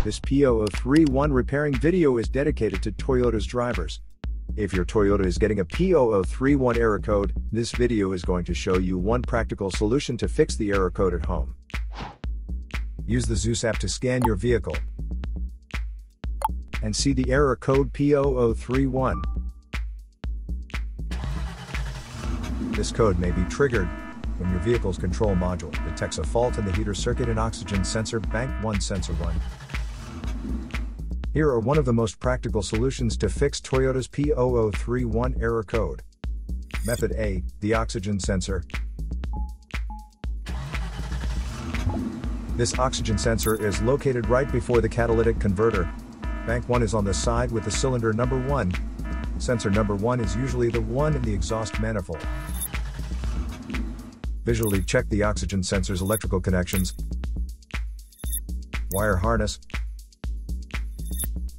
This P0031 repairing video is dedicated to Toyota's drivers. If your Toyota is getting a P0031 error code, this video is going to show you one practical solution to fix the error code at home. Use the Zeus app to scan your vehicle and see the error code P0031. This code may be triggered when your vehicle's control module detects a fault in the heater circuit and oxygen sensor bank 1 sensor 1. Here are one of the most practical solutions to fix Toyota's P0031 error code. Method A, the oxygen sensor. This oxygen sensor is located right before the catalytic converter. Bank 1 is on the side with the cylinder number 1. Sensor number 1 is usually the one in the exhaust manifold. Visually check the oxygen sensor's electrical connections, wire harness,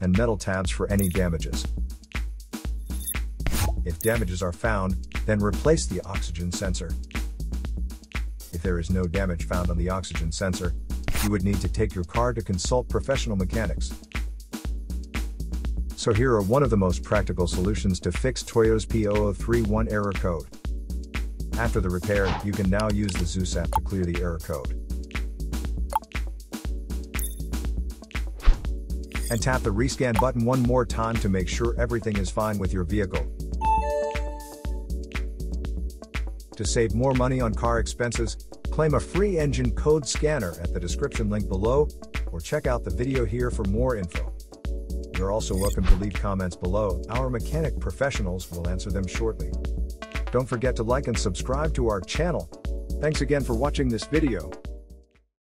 and metal tabs for any damages. If damages are found, then replace the oxygen sensor. If there is no damage found on the oxygen sensor, you would need to take your car to consult professional mechanics. So here are one of the most practical solutions to fix Toyota's P0031 error code. After the repair, you can now use the Zeus app to clear the error code. And tap the rescan button one more time to make sure everything is fine with your vehicle. To save more money on car expenses, claim a free engine code scanner at the description link below, or check out the video here for more info. You're also welcome to leave comments below. Our mechanic professionals will answer them shortly. Don't forget to like and subscribe to our channel. Thanks again for watching this video.